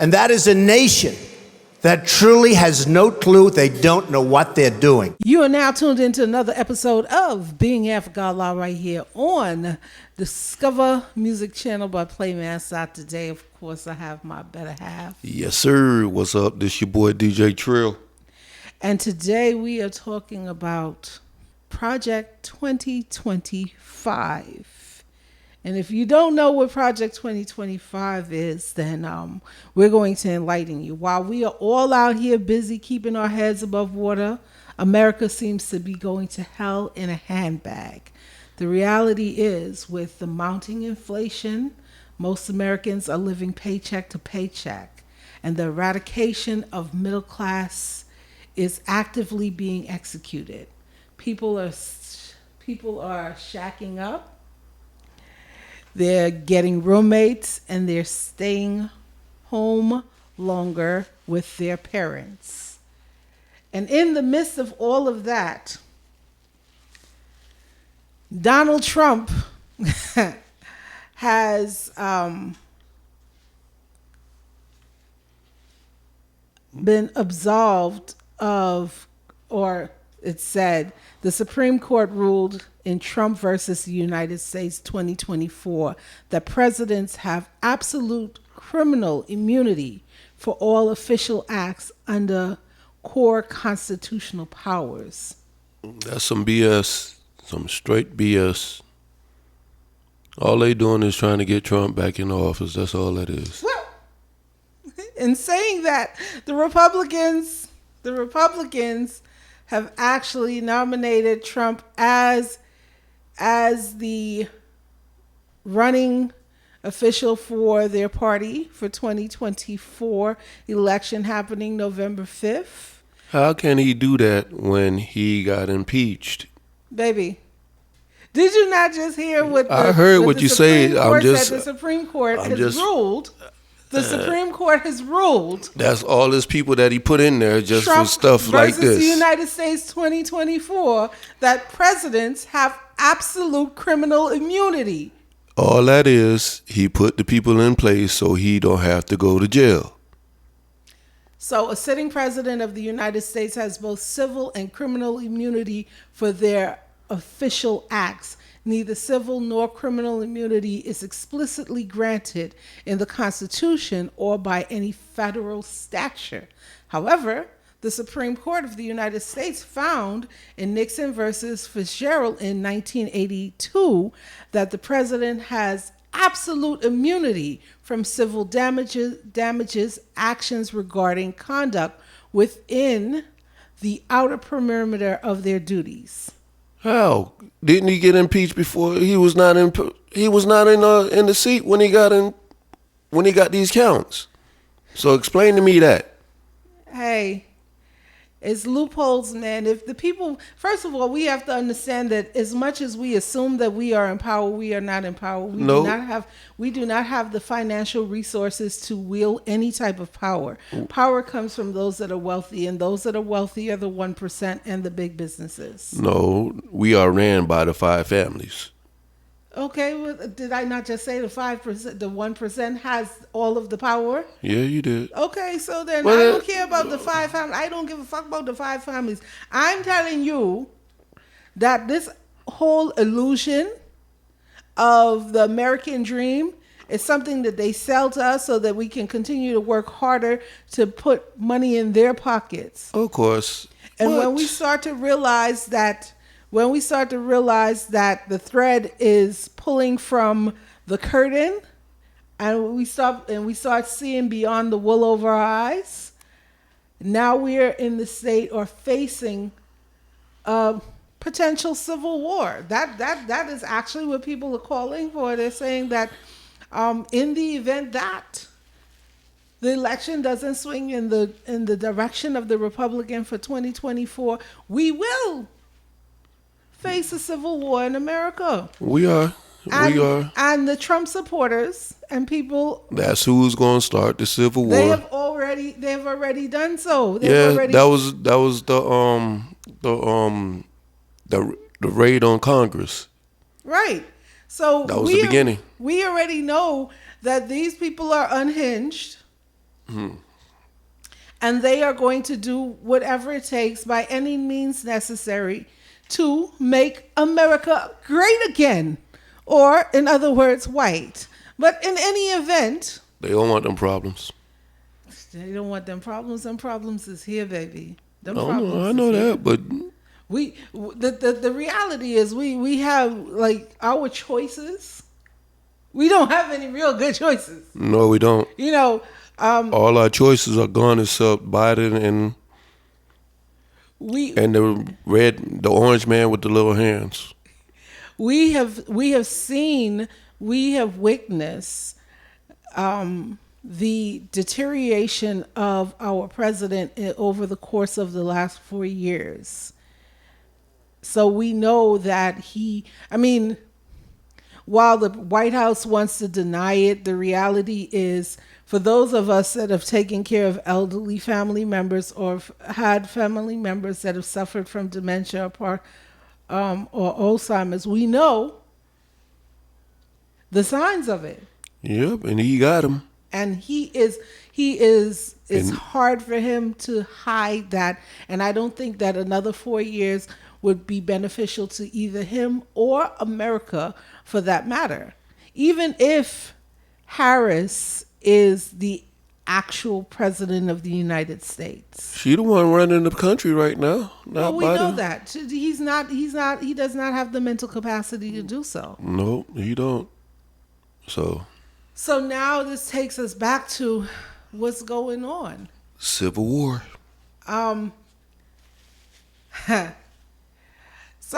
And that is a nation that truly has no clue. They don't know what they're doing. You are now tuned into another episode of Being Africa Allah right here on Discover Music Channel by Playmaster. Today, of course, I have my better half. Yes, sir. What's up? This your boy DJ Trill. And today we are talking about Project 2025. And if you don't know what Project 2025 is, then we're going to enlighten you. While we are all out here busy keeping our heads above water, America seems to be going to hell in a handbag. The reality is, with the mounting inflation, most Americans are living paycheck to paycheck, and the eradication of middle class is actively being executed. People are shacking up. They're getting roommates and they're staying home longer with their parents. And in the midst of all of that, Donald Trump has been absolved of, or it said, the Supreme Court ruled in Trump versus the United States 2024 that presidents have absolute criminal immunity for all official acts under core constitutional powers. That's some BS, some straight BS. All they doing is trying to get Trump back in office. That's all that is. Well, in saying that, the Republicans have actually nominated Trump as the running official for their party for 2024 election happening November 5th. How can he do that when he got impeached? Baby, did you not just hear what I heard what you said. The Supreme Court has ruled. The Supreme Court has ruled. That's all his people that he put in there just Trump for stuff like this. Versus the United States 2024, that presidents have absolute criminal immunity. All that is, he put the people in place so he don't have to go to jail. So a sitting president of the United States has both civil and criminal immunity for their official acts. Neither civil nor criminal immunity is explicitly granted in the Constitution or by any federal statute. However, the Supreme Court of the United States found in Nixon versus Fitzgerald in 1982 that the president has absolute immunity from civil damages actions regarding conduct within the outer perimeter of their duties. How didn't he get impeached before? He was not in the seat when he got these counts. So explain to me that. Hey, it's loopholes, man. If the people, first of all, we have to understand that as much as we assume that we are in power, we are not in power. We do not have the financial resources to wield any type of power. Power comes from those that are wealthy, and those that are wealthy are the 1% and the big businesses. No, we are ran by the 5 families. Okay, well, did I not just say the 5%, the 1% has all of the power? Yeah, you did. Okay, so then I don't care about the 5 families. I don't give a fuck about the 5 families. I'm telling you that this whole illusion of the American dream is something that they sell to us so that we can continue to work harder to put money in their pockets. Of course. And when we start to realize that the thread is pulling from the curtain, and we start seeing beyond the wool over our eyes, now we're in the state or facing a potential civil war. That is actually what people are calling for. They're saying that in the event that the election doesn't swing in the direction of the Republican for 2024, we will face a civil war in America. We are. And the Trump supporters and people. That's who's going to start the civil war. They have already done so. That was the raid on Congress. Right. So that was the beginning. We already know that these people are unhinged. And they are going to do whatever it takes by any means necessary to make America great again. Or, in other words, white. But in any event, They don't want them problems. they don't want them problems. Them problems is here, baby. Them I problems know is here. that, but The reality is we have like our choices. We don't have any real good choices. no, we don't. You know, All our choices are gone except Biden and the orange man with the little hands. we have witnessed the deterioration of our president over the course of the last 4 years. So we know that while the White House wants to deny it, the reality is for those of us that have taken care of elderly family members or had family members that have suffered from dementia or Alzheimer's, we know the signs of it. Yep, and he got him. And it's hard for him to hide that. And I don't think that another 4 years would be beneficial to either him or America for that matter. Even if Harris is the actual president of the United States. She the one running the country right now, not Well, we Biden. know that. He does not have the mental capacity to do so. No, he don't. So now this takes us back to what's going on. Civil War. So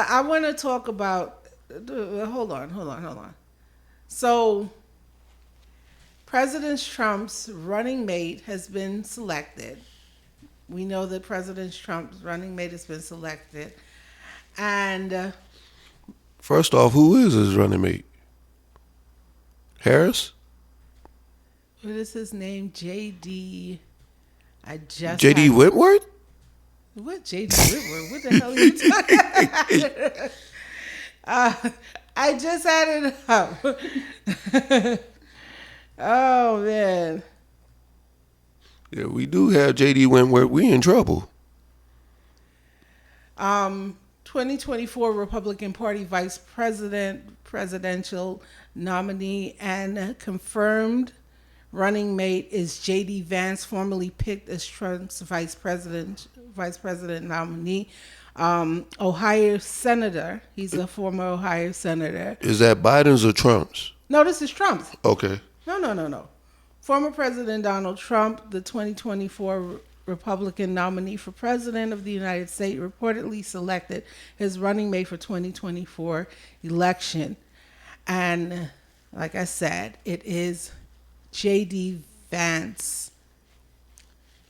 I want to talk about. Hold on. So President Trump's running mate has been selected. We know that President Trump's running mate has been selected, and First off, who is his running mate? Harris? what is his name? J.D. J.D. Whitworth? What J.D. Whitworth? What the hell are you talking about? I just had it up. Oh, man. Yeah, we do have J.D. Whitworth. We in trouble. 2024 Republican Party presidential nominee and confirmed running mate is J.D. Vance, formerly picked as Trump's vice president nominee. Ohio senator. He's a former Ohio senator. Is that Biden's or Trump's? No, this is Trump's. Okay. No. Former President Donald Trump, the 2024 Republican nominee for president of the United States, reportedly selected his running mate for 2024 election. And like I said, it is J.D. Vance,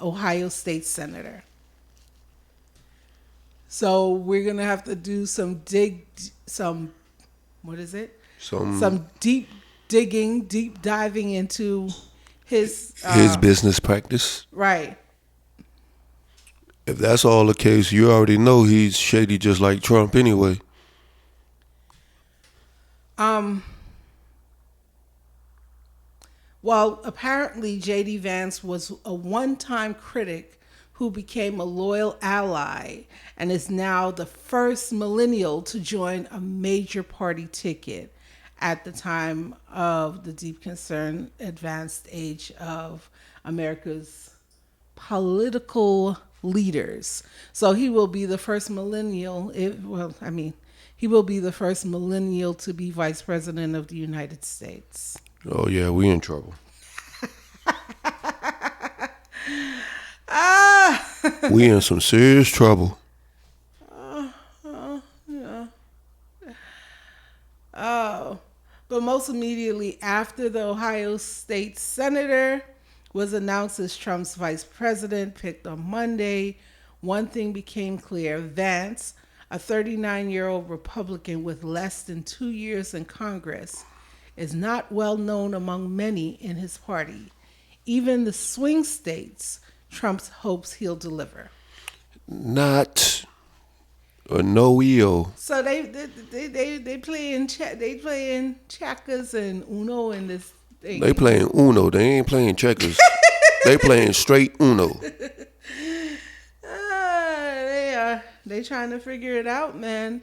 Ohio State Senator. So we're going to have to do some deep diving into his business practice. Right. If that's all the case, you already know he's shady just like Trump anyway. Well, apparently J.D. Vance was a one-time critic who became a loyal ally and is now the first millennial to join a major party ticket at the time of the deep concern advanced age of America's political leaders. So he will be the first millennial. He will be the first millennial to be vice president of the United States. Oh yeah, we in trouble. We in some serious trouble. But most immediately after the Ohio State Senator was announced as Trump's vice president, picked on Monday, one thing became clear. Vance, a 39-year-old Republican with less than 2 years in Congress, is not well known among many in his party. Even the swing states, Trump hopes he'll deliver. Not or no EO. So they playing checkers and Uno in this thing. They playing Uno. They ain't playing checkers. They playing straight Uno. They trying to figure it out, man.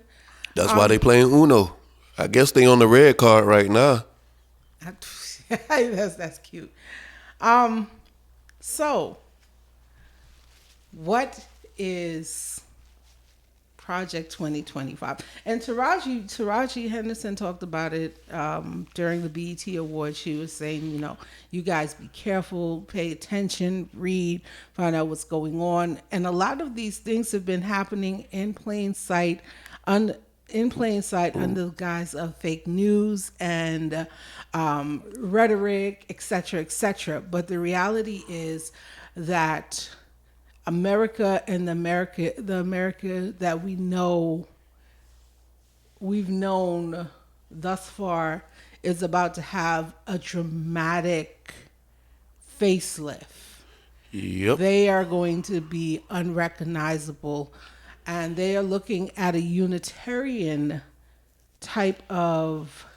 That's why they playing Uno. I guess they on the red card right now. That's cute. So what is Project 2025? And Taraji Henderson talked about it during the BET Awards. She was saying, you guys be careful, pay attention, read, find out what's going on. And a lot of these things have been happening in plain sight, under the guise of fake news and rhetoric, etc., etc. But the reality is that America and the America that we've known thus far is about to have a dramatic facelift. Yep. They are going to be unrecognizable, and they are looking at a unitarian type of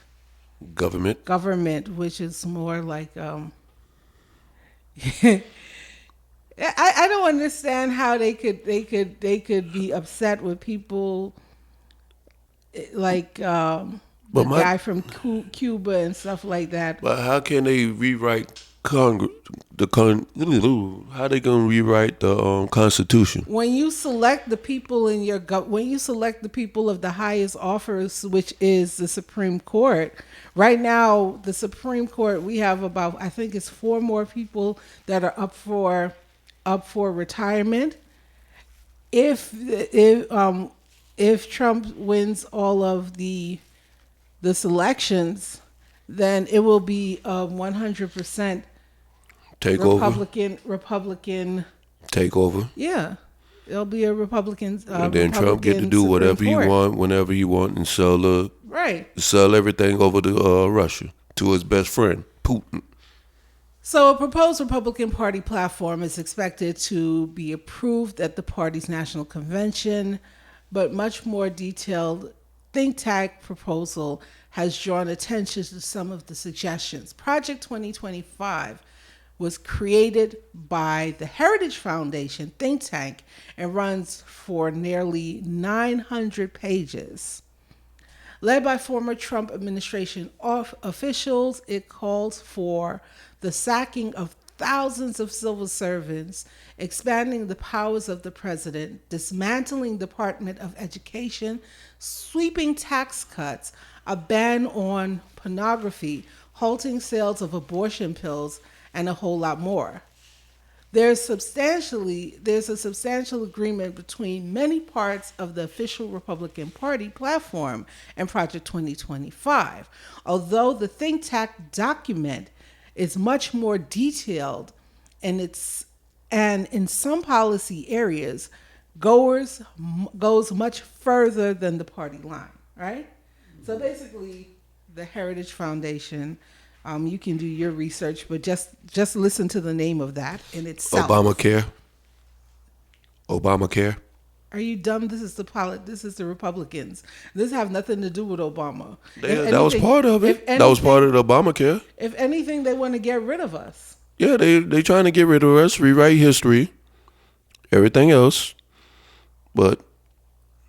government, which is more like I don't understand how they could be upset with people like the guy from Cuba and stuff like that. But how can they rewrite Congress? How they gonna rewrite the Constitution? When you select the people in your when you select the people of the highest office, which is the Supreme Court. Right now, the Supreme Court, we have about, I think it's 4 more people that are up for retirement. If Trump wins all of the selections, then it will be a 100% Republican takeover. Yeah, it'll be a Republican. And then Trump get to do whatever he want, whenever he want, and sell everything over to Russia to his best friend Putin. So a proposed Republican Party platform is expected to be approved at the party's national convention, but much more detailed think tank proposal has drawn attention to some of the suggestions. Project 2025 was created by the Heritage Foundation think tank and runs for nearly 900 pages. Led by former Trump administration officials, it calls for the sacking of thousands of civil servants, expanding the powers of the president, dismantling Department of Education, sweeping tax cuts, a ban on pornography, halting sales of abortion pills, and a whole lot more. There's a substantial agreement between many parts of the official Republican Party platform and Project 2025. Although the think tank document is much more detailed and in some policy areas goes much further than the party line, right? So basically, the Heritage Foundation, you can do your research, but just listen to the name of that in itself. Obamacare. Are you dumb? This is the Republicans. This have nothing to do with Obama. That was part of it. That was part of the Obamacare. If anything, they want to get rid of us. Yeah, they trying to get rid of us, rewrite history, everything else. But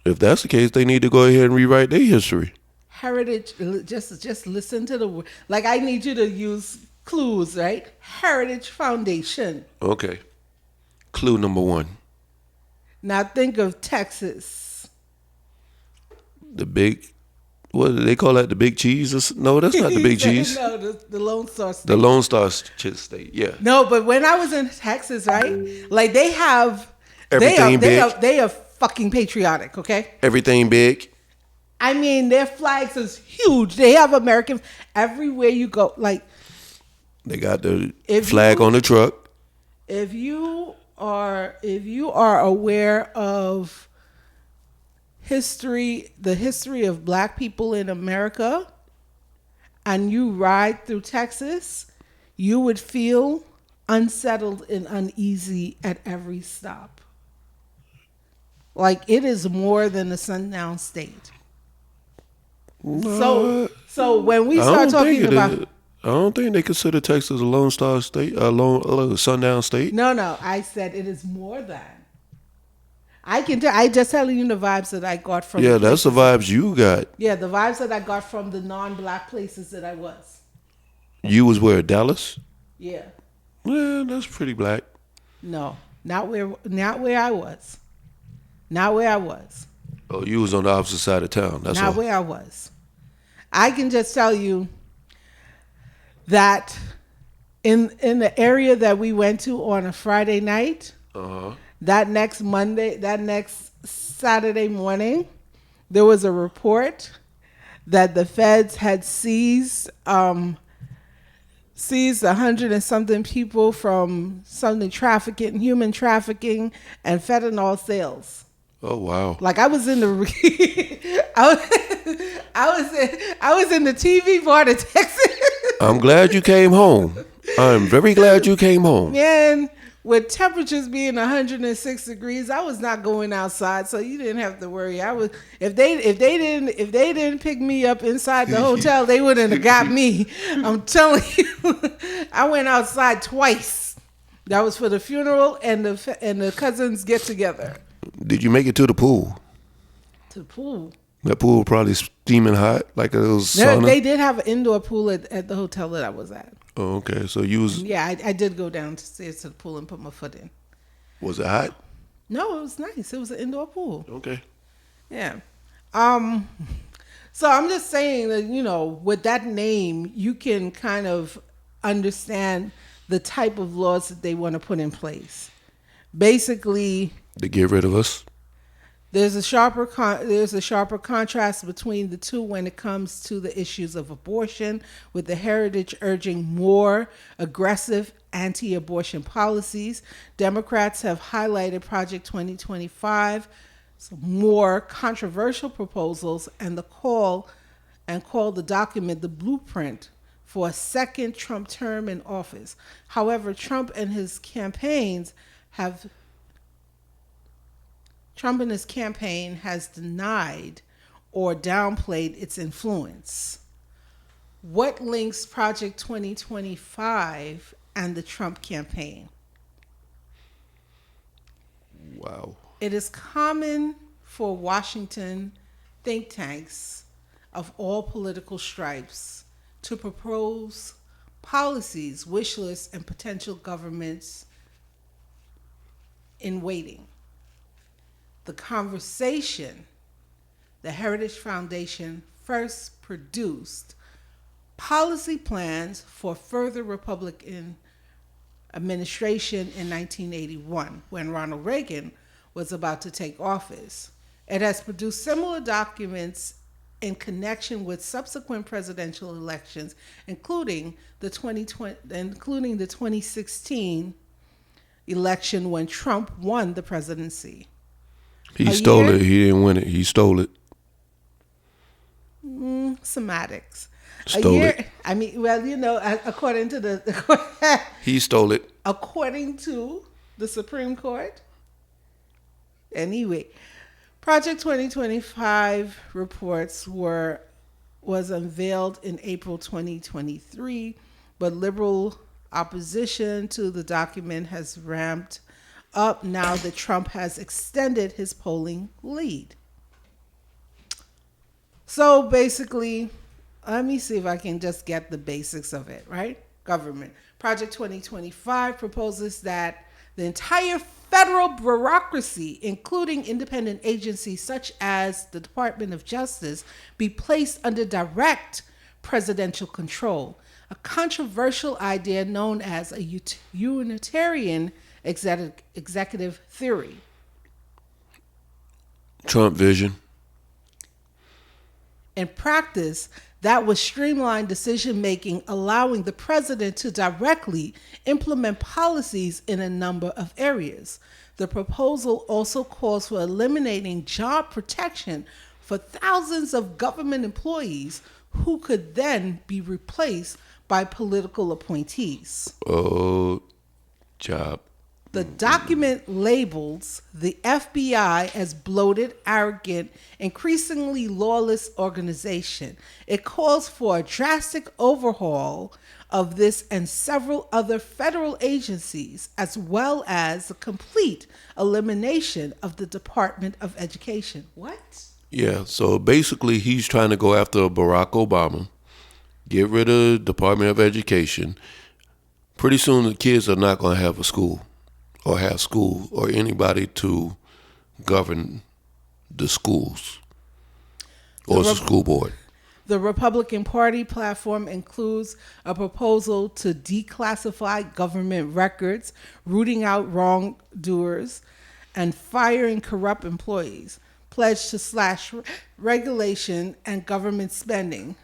if that's the case, they need to go ahead and rewrite their history. Heritage, just listen to the word. Like, I need you to use clues, right? Heritage Foundation. Okay. Clue number 1. Now think of Texas. The big, what do they call that? The big cheese? No, that's not the big cheese. No, the Lone Star State. The Lone Star State, yeah. No, but when I was in Texas, right? Like, they have everything big. They are fucking patriotic, okay? Everything big. I mean, their flags is huge. They have American everywhere you go. Like, they got the flag on the truck. If you are aware of the history of Black people in America, and you ride through Texas, you would feel unsettled and uneasy at every stop. Like, it is more than a sundown state. So when we start talking about I don't think they consider Texas a Lone Star state, a sundown state. No, I said it is more than. I just telling you the vibes that I got from. Yeah, that's the vibes you got. Yeah, the vibes that I got from the non-black places that I was. You was where, Dallas? Yeah. Yeah, that's pretty black. No, not where I was. Not where I was. Oh, you was on the opposite side of town. That's Not all. where I was. I can just tell you that in the area that we went to on a Friday night, that next Saturday morning, there was a report that the feds had seized 100 and something people from something trafficking, human trafficking, and fentanyl sales. Oh wow! Like I was in the, I was in the TV part of Texas. I'm glad you came home. I'm very glad you came home. Man, with temperatures being 106 degrees, I was not going outside, so you didn't have to worry. I was if they didn't pick me up inside the hotel, they wouldn't have got me. I'm telling you, I went outside twice. That was for the funeral and the cousins get together. Did you make it to the pool? To the pool. That pool probably steaming hot, like it was No, sauna. they did have an indoor pool at the hotel that I was at. Oh, okay. So you was I did go downstairs to the pool and put my foot in. Was it hot? No, it was nice. It was an indoor pool. Okay. Yeah. So I'm just saying that, with that name, you can kind of understand the type of laws that they want to put in place. Basically, To get rid of us. there's a sharper contrast between the two when it comes to the issues of abortion, with the heritage urging more aggressive anti-abortion policies. Democrats have highlighted Project 2025, some more controversial proposals, and called the document the blueprint for a second Trump term in office. However, Trump and his campaign has denied or downplayed its influence. What links Project 2025 and the Trump campaign? Wow. It is common for Washington think tanks of all political stripes to propose policies, wish lists, and potential governments in waiting. The conversation, the Heritage Foundation first produced policy plans for further Republican administration in 1981 when Ronald Reagan was about to take office. It has produced similar documents in connection with subsequent presidential elections, including the 2016 election when Trump won the presidency. He stole it. He didn't win it. He stole it. Semantics. Stole it. I mean, well, according to the He stole it. according to the Supreme Court. Anyway, Project 2025 reports was unveiled in April 2023, but liberal opposition to the document has ramped up now that Trump has extended his polling lead. So basically, let me see if I can just get the basics of it, right? Government. Project 2025 proposes that the entire federal bureaucracy, including independent agencies such as the Department of Justice, be placed under direct presidential control, a controversial idea known as a Unitarian executive theory. Trump vision. In practice, that would streamline decision-making, allowing the president to directly implement policies in a number of areas. The proposal also calls for eliminating job protection for thousands of government employees who could then be replaced by political appointees. Oh, job The document labels the FBI as bloated, arrogant, increasingly lawless organization. It calls for a drastic overhaul of this and several other federal agencies, as well as the complete elimination of the Department of Education. What? Yeah, so basically he's trying to go after Barack Obama, get rid of Department of Education. Pretty soon the kids are not going to have a school or have school or anybody to govern the schools or the school board. The Republican Party platform includes a proposal to declassify government records, rooting out wrongdoers, and firing corrupt employees, pledge to slash regulation and government spending,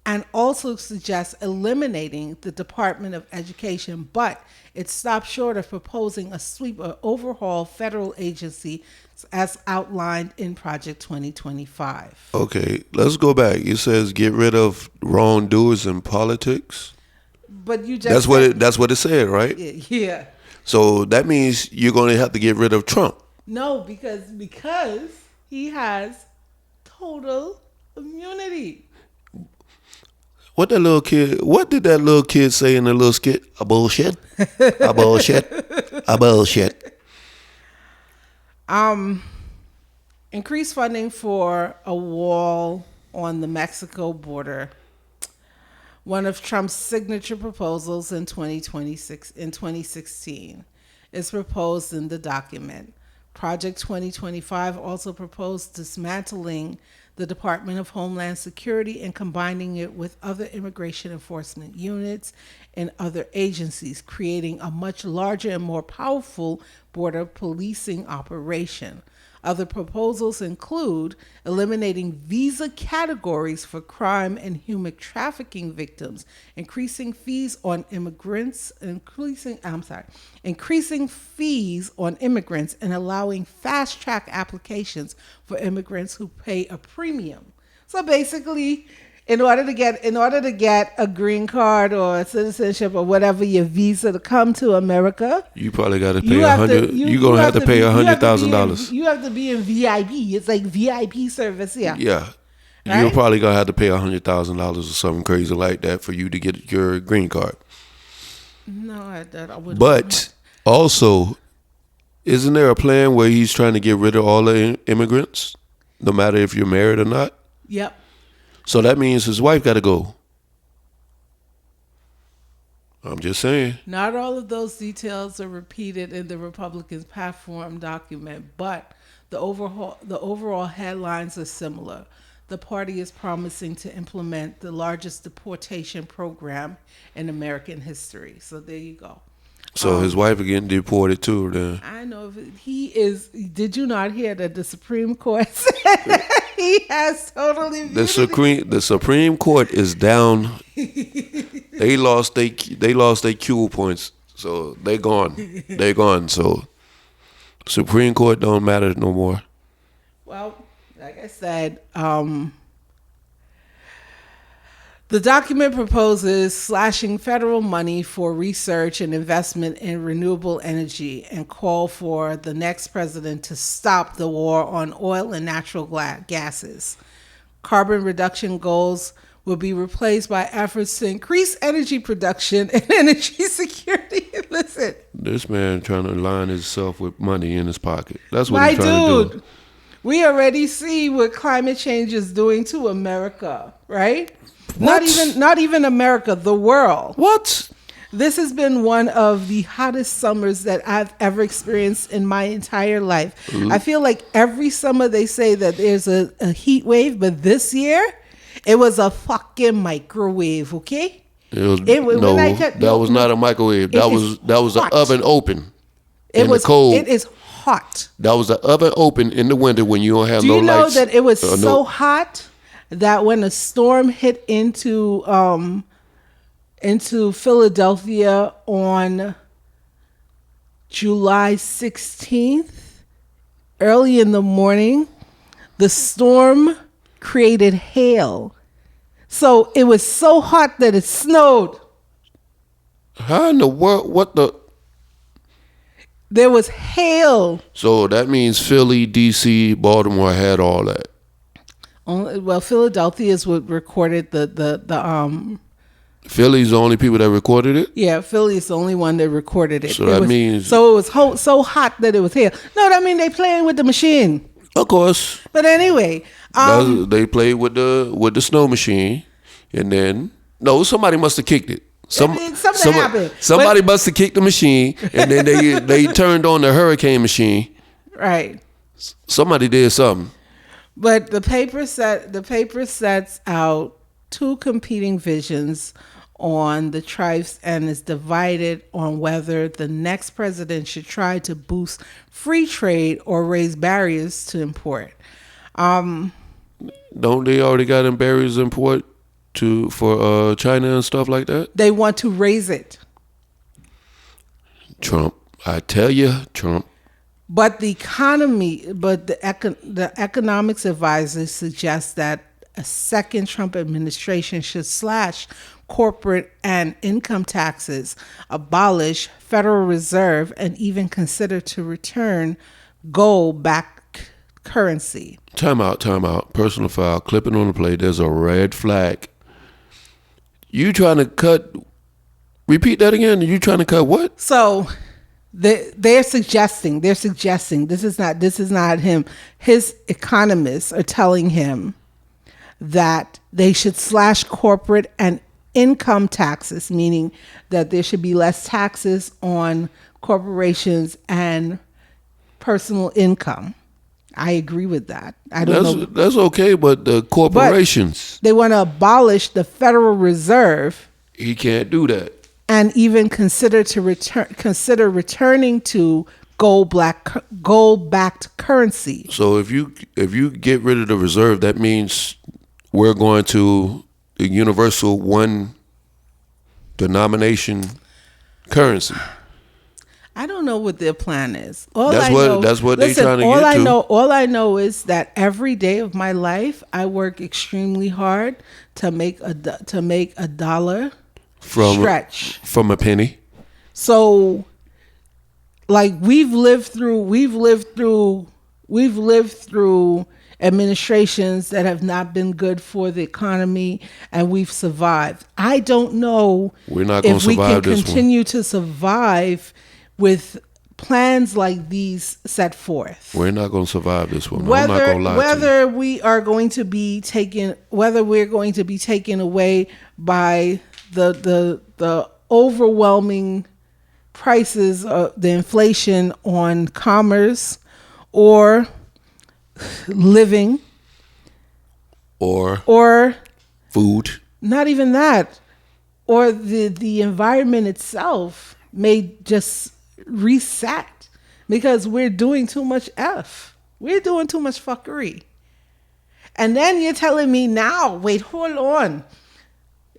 and also suggests eliminating the Department of Education, but it stops short of proposing a sweep or overhaul federal agency as outlined in Project 2025. Okay, let's go back. It says get rid of wrongdoers in politics. But you just That's what it said, right? yeah. So that means you're going to have to get rid of Trump. No, because he has total immunity. What did that little kid say in the little skit? A bullshit. A bullshit. A bullshit. Increased funding for a wall on the Mexico border. One of Trump's signature proposals in 2016 is proposed in the document. Project 2025 also proposed dismantling the Department of Homeland Security and combining it with other immigration enforcement units and other agencies, creating a much larger and more powerful border policing operation. Other proposals include eliminating visa categories for crime and human trafficking victims, increasing fees on immigrants, increasing fees on immigrants, and allowing fast track applications for immigrants who pay a premium. So basically, in order to get a green card or a citizenship or whatever, your visa to come to America, you probably got to pay $100. You're gonna have to pay $100,000. You have to be in VIP. It's like VIP service, yeah. Yeah, Right? you're probably gonna have to pay $100,000 or something crazy like that for you to get your green card. No, I wouldn't. But also, isn't there a plan where he's trying to get rid of all the immigrants, no matter if you're married or not? Yep. So that means his wife got to go. I'm just saying. Not all of those details are repeated in the Republicans' platform document, but the overall headlines are similar. The party is promising to implement the largest deportation program in American history. So there you go. So his wife is getting deported too then. I know he is. Did you not hear that the Supreme Court said that he has totally immunity? The Supreme Court is down. They lost their Q points, so they gone. They gone. So Supreme Court don't matter no more. Well, like I said, the document proposes slashing federal money for research and investment in renewable energy and call for the next president to stop the war on oil and natural gases. Carbon reduction goals will be replaced by efforts to increase energy production and energy security. Listen. This man trying to line himself with money in his pocket. That's what he's trying to do. We already see what climate change is doing to America, right? What? Not even America, the world. What? This has been one of the hottest summers that I've ever experienced in my entire life. I feel like every summer they say that there's a heat wave, but this year it was a fucking microwave, okay? That was not a microwave. That was the oven open. The cold. It is hot. That was the oven open in the winter when you don't have no lights. Do you know that it was so hot that when a storm hit into Philadelphia on July 16th, early in the morning, the storm created hail. So it was so hot that it snowed. How in the world? What the? There was hail. So that means Philly, D.C., Baltimore had all that. Well, Philadelphia is what recorded the Philly's the only people that recorded it? Yeah, Philly is the only one that recorded it. So that means... So it was so hot that it was hail. No, that mean they playing with the machine. Of course. But anyway, They played with the snow machine, and then somebody must have kicked it. Something happened. Somebody must have kicked the machine, and then they turned on the hurricane machine. Right. Somebody did something. But the paper sets out two competing visions on the tribes and is divided on whether the next president should try to boost free trade or raise barriers to import. Don't they already got them barriers to import for China and stuff like that? They want to raise it. Trump, I tell you, Trump. But the economics advisors suggest that a second Trump administration should slash corporate and income taxes, abolish Federal Reserve, and even consider to return gold-backed currency. Time out. Personal foul. Clipping on the play. There's a red flag. You trying to cut... Repeat that again. You trying to cut what? So... They're suggesting this is not him. His economists are telling him that they should slash corporate and income taxes, meaning that there should be less taxes on corporations and personal income. I agree with that. I don't know. That's okay, but the corporations. But they want to abolish the Federal Reserve. He can't do that. And even consider returning to gold-backed currency. So if you get rid of the reserve, that means we're going to the universal one denomination currency. I don't know what their plan is. That's what they're trying to get to. All I know is that every day of my life, I work extremely hard to make a dollar. Stretch from a penny. So like we've lived through administrations that have not been good for the economy, and we've survived. I don't know if we can continue to survive with plans like these set forth. We're not going to survive this one. I'm not going to lie to you. Whether we're going to be taken away by the overwhelming prices of the inflation on commerce or living or food, not even that, or the environment itself may just reset because we're doing too much we're doing too much fuckery. And then you're telling me now, wait, hold on.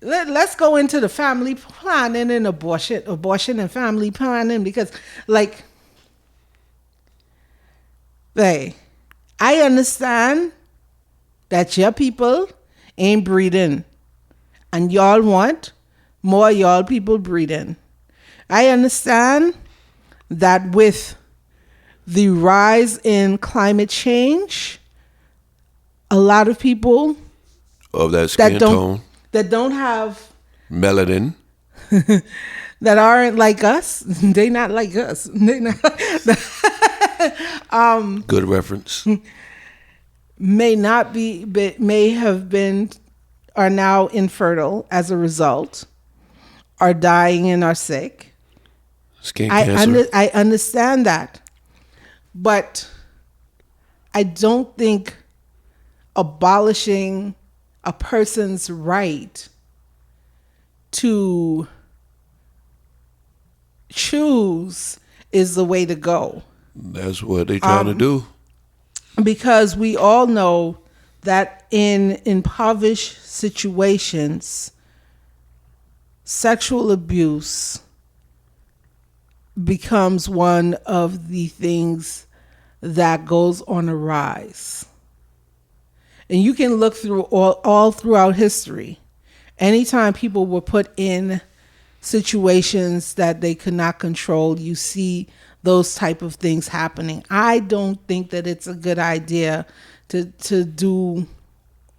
Let's go into the family planning and abortion and family planning, because I understand that your people ain't breeding and y'all want more y'all people breeding. I understand that with the rise in climate change, a lot of people of that skin tone that don't have melanin, that aren't like us. They not like us. They not. Good reference. May have been, are now infertile as a result, are dying and are sick. Skin cancer. I understand that, but I don't think abolishing a person's right to choose is the way to go. That's what they're trying to do. Because we all know that in impoverished situations, sexual abuse becomes one of the things that goes on a rise. And you can look through all throughout history. Anytime people were put in situations that they could not control, you see those type of things happening. I don't think that it's a good idea to do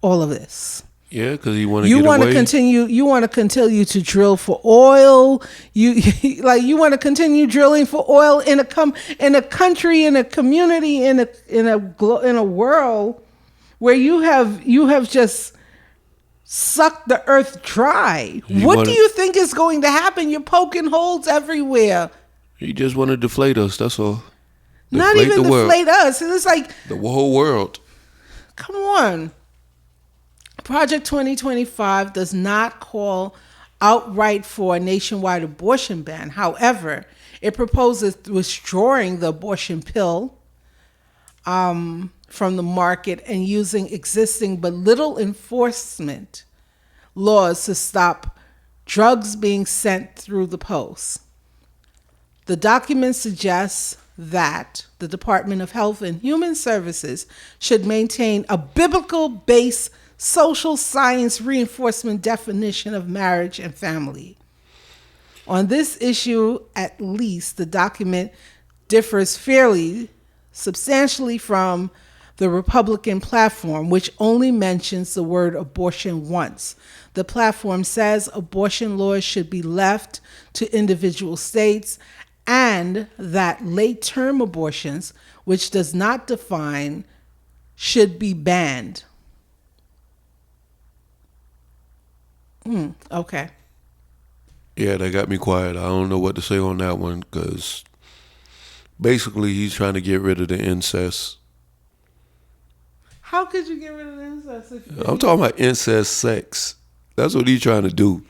all of this. Yeah, because you want to get away. You want to continue to drill for oil. You want to continue drilling for oil in a country, in a community, in a world where you have just sucked the earth dry. What do you think is going to happen? You're poking holes everywhere. You just want to deflate us. That's all. Not even deflate us. It's like the whole world. Come on. Project 2025 does not call outright for a nationwide abortion ban. However, it proposes withdrawing the abortion pill from the market and using existing but little enforcement laws to stop drugs being sent through the post. The document suggests that the Department of Health and Human Services should maintain a biblical-based social science reinforcement definition of marriage and family. On this issue, at least, the document differs fairly substantially from the Republican platform, which only mentions the word abortion once. The platform says abortion laws should be left to individual states and that late-term abortions, which does not define, should be banned. Okay. Yeah, that got me quiet. I don't know what to say on that one because basically he's trying to get rid of the incest. How could you get rid of the incest? I'm talking about incest sex. That's what he's trying to do.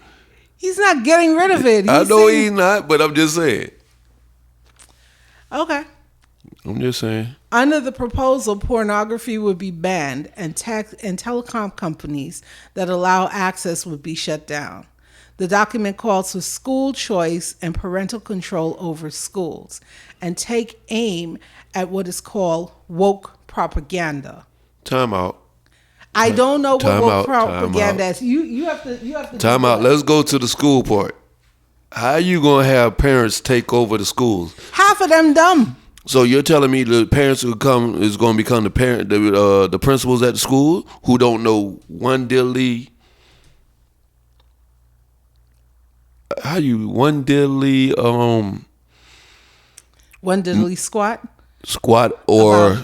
He's not getting rid of it. I know he's not, but I'm just saying. Okay. I'm just saying. Under the proposal, pornography would be banned and telecom companies that allow access would be shut down. The document calls for school choice and parental control over schools and take aim at what is called woke propaganda. Time out. I don't know what woke propaganda is. You have to Time out. Let's go to the school part. How you gonna have parents take over the schools? Half of them dumb. So you're telling me the parents is going to become the principals at the school who don't know one diddly squat or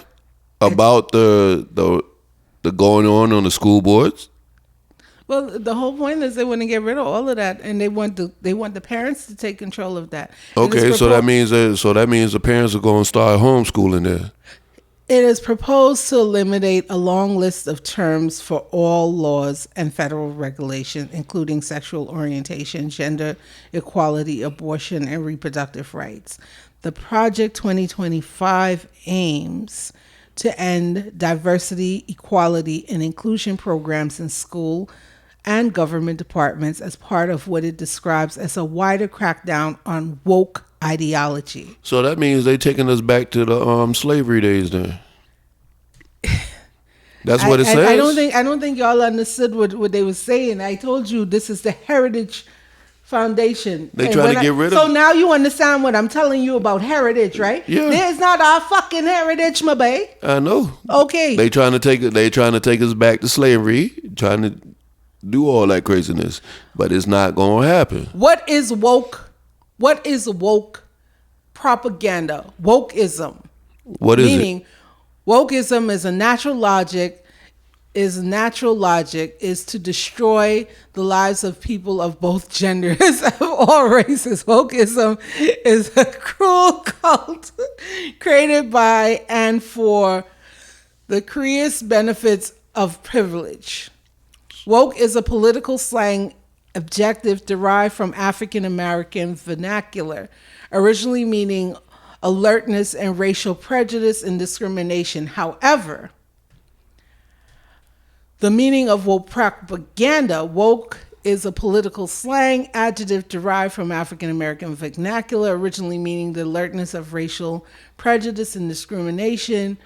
about the going on the school boards? Well, the whole point is they want to get rid of all of that, and they want the parents to take control of that. Okay, so that means the parents are going to start homeschooling there. It is proposed to eliminate a long list of terms for all laws and federal regulations, including sexual orientation, gender equality, abortion, and reproductive rights. The Project 2025 aims to end diversity, equality, and inclusion programs in school and government departments as part of what it describes as a wider crackdown on woke ideology. So that means they taking us back to the slavery days then. That's what it says. I don't think y'all understood what they were saying. I told you this is the Heritage Foundation. They trying to get rid of. So now you understand what I'm telling you about heritage, right? Yeah. There's not our fucking heritage, my bae. I know. Okay. They trying to take us back to slavery, trying to do all that craziness, but it's not going to happen. What is woke? What is woke propaganda? Wokeism. What is Meaning, wokeism is natural logic is to destroy the lives of people of both genders, of all races. Wokeism is a cruel cult created by and for the creative benefits of privilege. Woke is a political slang adjective derived from African American vernacular, originally meaning alertness and racial prejudice and discrimination. However, the meaning of woke propaganda, woke is a political slang adjective derived from African American vernacular, originally meaning the alertness of racial prejudice and discrimination.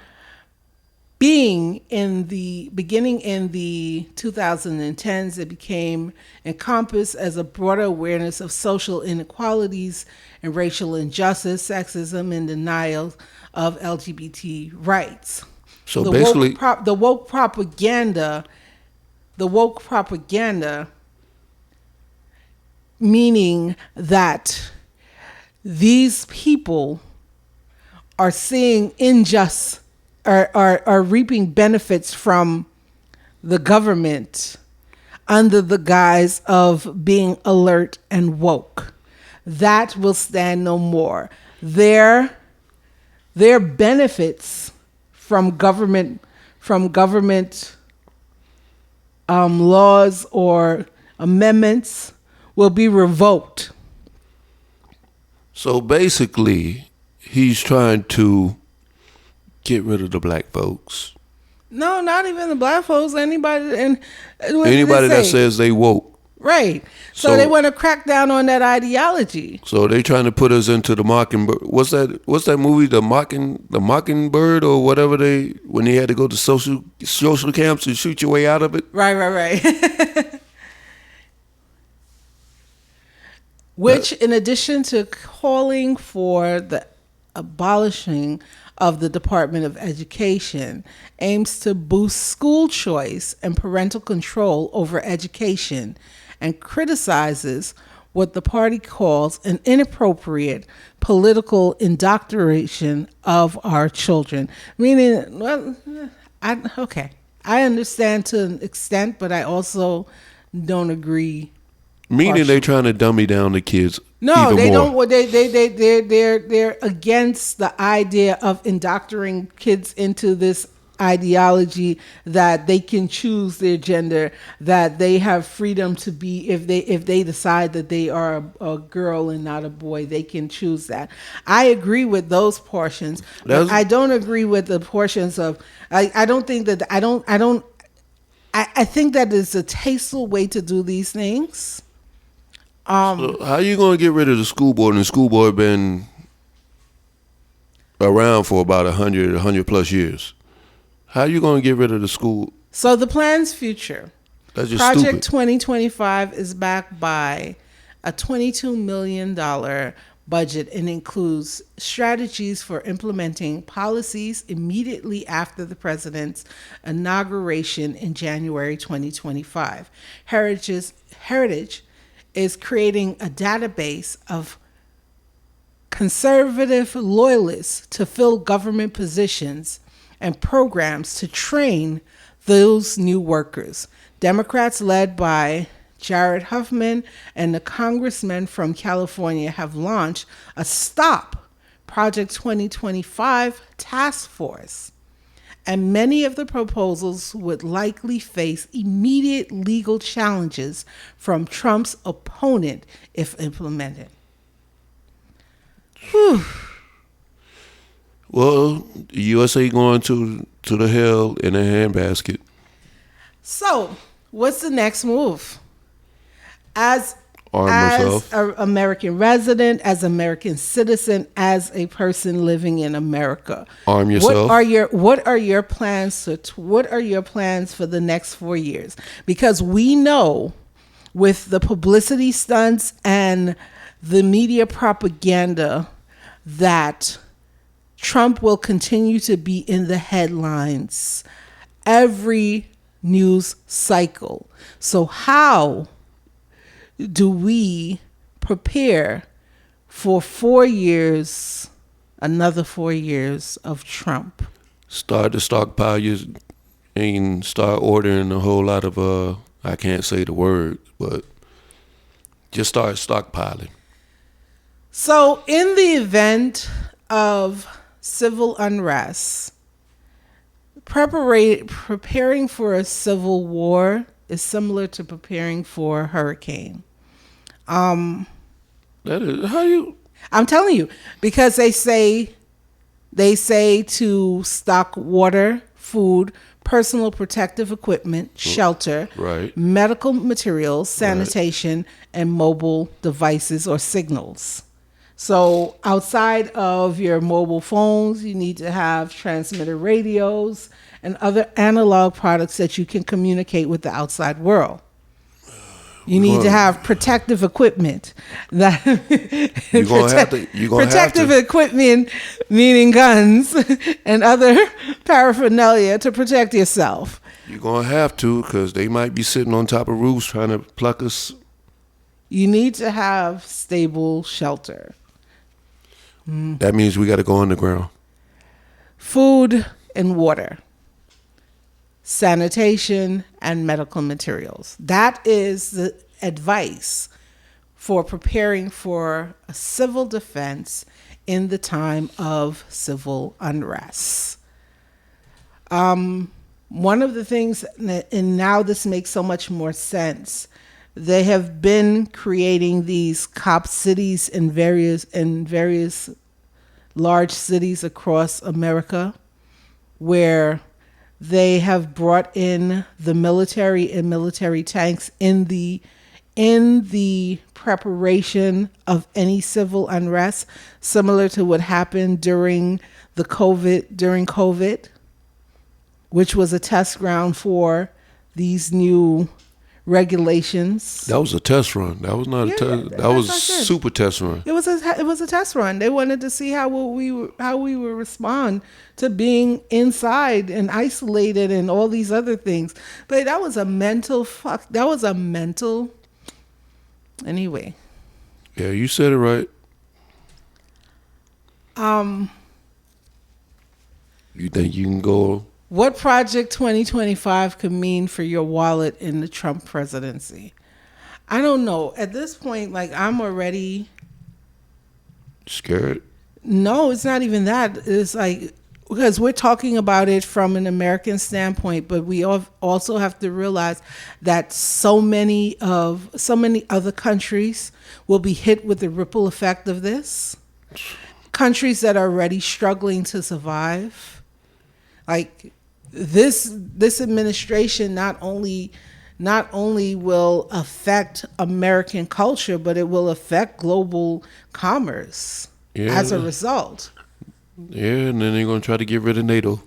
Beginning in the 2010s, it became encompassed as a broader awareness of social inequalities and racial injustice, sexism, and denial of LGBT rights. So basically, the woke propaganda, meaning that these people are seeing are reaping benefits from the government under the guise of being alert and woke. That will stand no more. Their benefits from government laws or amendments will be revoked. so basically, he's trying to get rid of the black folks. No, not even the black folks. Anybody That says they woke. right. So they want to crack down on that ideology. So they trying to put us into the Mockingbird. What's that movie? The Mockingbird or whatever when they had to go to social camps and shoot your way out of it. Right. Which, in addition to calling for the abolishing of the Department of Education, aims to boost school choice and parental control over education, and criticizes what the party calls an inappropriate political indoctrination of our children. Meaning, well, I understand to an extent, but I also don't agree. Meaning they're trying to dummy down the kids. No, even they more. don't. They're against the idea of indoctrinating kids into this ideology that they can choose their gender, that they have freedom to be, if they decide that they are a girl and not a boy, they can choose that. I agree with those portions, but I don't agree with the portions of. I don't think that I think that is a tasteful way to do these things. So how you going to get rid of the school board? And the school board been around for about 100 plus years. How you going to get rid of the school? So the plan's future. That's just Project stupid. 2025 is backed by a $22 million budget and includes strategies for implementing policies immediately after the president's inauguration in January 2025. Heritage is creating a database of conservative loyalists to fill government positions and programs to train those new workers. Democrats led by Jared Huffman and the congressman from California have launched a Stop Project 2025 task force. And many of the proposals would likely face immediate legal challenges from Trump's opponent if implemented. Whew. Well, the USA going to the hell in a handbasket. So, what's the next move? As Arm yourself. an American resident, as American citizen, as a person living in America, Arm yourself. What are your plans for the next 4 years? Because we know, with the publicity stunts and the media propaganda, that Trump will continue to be in the headlines every news cycle. So how do we prepare for 4 years, another 4 years of Trump? Start to stockpile and start ordering a whole lot of, I can't say the word, but just start stockpiling. So in the event of civil unrest, preparing for a civil war is similar to preparing for a hurricane. That is how you. I'm telling you, because they say to stock water, food, personal protective equipment, shelter, Right. medical materials, sanitation, and mobile devices or signals. So outside of your mobile phones, you need to have transmitter radios and other analog products that you can communicate with the outside world. You need to have protective equipment. That You're gonna have to. protective equipment, meaning guns and other paraphernalia to protect yourself. You're gonna have to, because they might be sitting on top of roofs trying to pluck us. You need to have stable shelter. That means we got to go underground. Food and water. Sanitation and medical materials. That is the advice for preparing for a civil defense in the time of civil unrest. One of the things, and now this makes so much more sense, they have been creating these cop cities in various large cities across America, where they have brought in the military and military tanks in the preparation of any civil unrest, similar to what happened during COVID, which was a test ground for these new regulations. That was a test run. That was not a test. That was a super test run. It was a test run. They wanted to see how we would respond to being inside and isolated and all these other things. But that was a mental fuck. That was a mental. Anyway. Yeah, you said it right. You think you can go? What Project 2025 could mean for your wallet in the Trump presidency? I don't know. At this point, like, I'm already scared. No, it's not even that. It's like, because we're talking about it from an American standpoint, but we also have to realize that so many other countries will be hit with the ripple effect of this. Countries that are already struggling to survive. Like, this administration not only will affect American culture, but it will affect global commerce as a result. Yeah, and then they're going to try to get rid of NATO.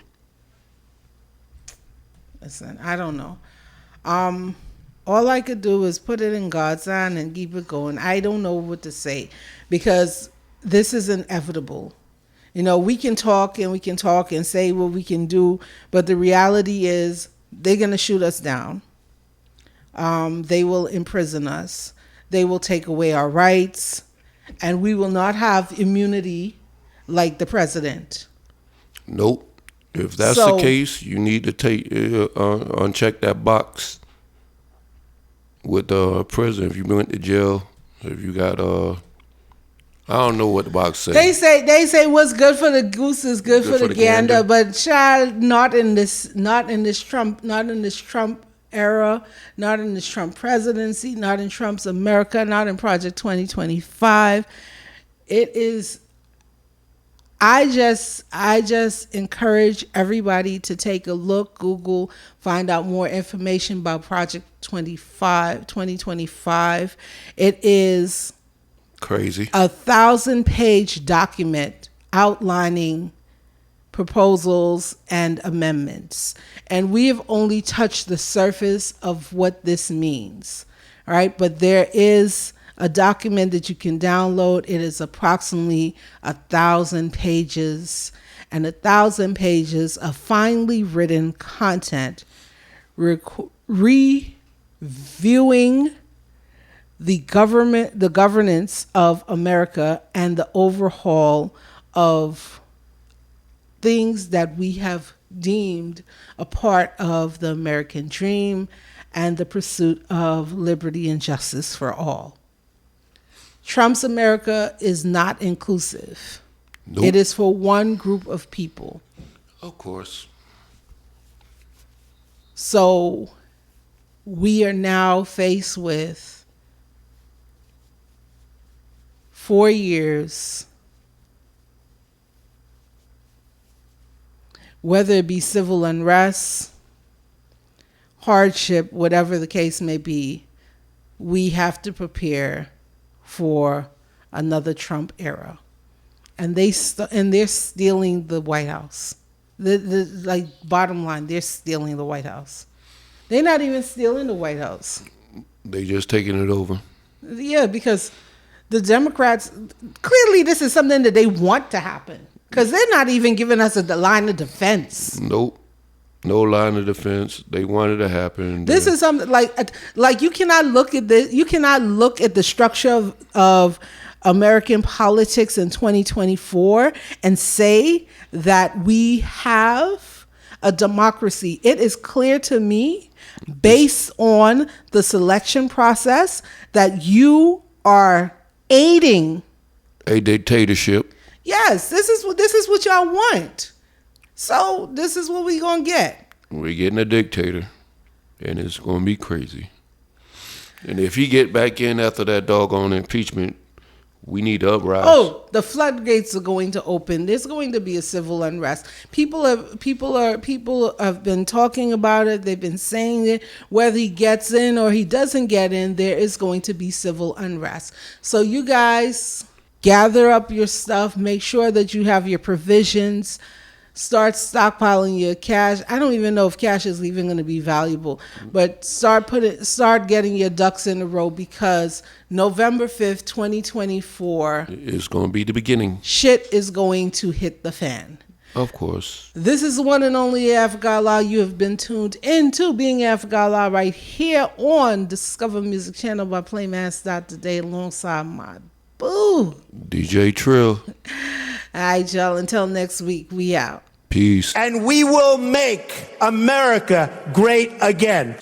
Listen, I don't know. All I could do is put it in God's hand and keep it going. I don't know what to say, because this is inevitable. You know, we can talk and say what we can do, but the reality is they're going to shoot us down. They will imprison us. They will take away our rights, and we will not have immunity like the president. Nope. If that's the case, you need to uncheck that box with the prison. If you went to jail, if you got I don't know what the box says. They say what's good for the goose is good for the gander, but child, not in this Trump era, not in this Trump presidency, not in Trump's America, not in Project 2025. It is. I just encourage everybody to take a look, Google, find out more information about Project 2025. It is crazy. 1,000-page document outlining proposals and amendments. And we have only touched the surface of what this means. All right. But there is a document that you can download. It is approximately 1,000 pages, and 1,000 pages of finely written content reviewing the governance of America, and the overhaul of things that we have deemed a part of the American dream and the pursuit of liberty and justice for all. Trump's America is not inclusive. Nope. It is for one group of people. Of course. So we are now faced with 4 years, whether it be civil unrest, hardship, whatever the case may be, we have to prepare for another Trump era. And they're stealing the White House. Bottom line, they're stealing the White House. They're not even stealing the White House. They just taking it over. Yeah, because the Democrats, clearly this is something that they want to happen. Because they're not even giving us a line of defense. Nope. No line of defense. They want it to happen. This is something like you cannot look at this. You cannot look at the structure of American politics in 2024 and say that we have a democracy. It is clear to me, based on the selection process, that you are aiding a dictatorship. Yes, this is what y'all want. So this is what we gonna get. We're getting a dictator, and it's gonna be crazy. And if he get back in after that doggone impeachment, we need to uprise. Oh, the floodgates are going to open. There's going to be a civil unrest. People have been talking about it. They've been saying it. Whether he gets in or he doesn't get in, there is going to be civil unrest. So you guys gather up your stuff. Make sure that you have your provisions. Start stockpiling your cash. I don't even know if cash is even going to be valuable, but start getting your ducks in a row, because November 5th, 2024 is going to be the beginning. Shit is going to hit the fan. Of course. This is the one and only Africa Law. You have been tuned into Being Africa Law right here on Discover Music Channel by Playmaster.today alongside my boo, DJ Trill. All right, y'all. Until next week, we out. Peace. And we will make America great again.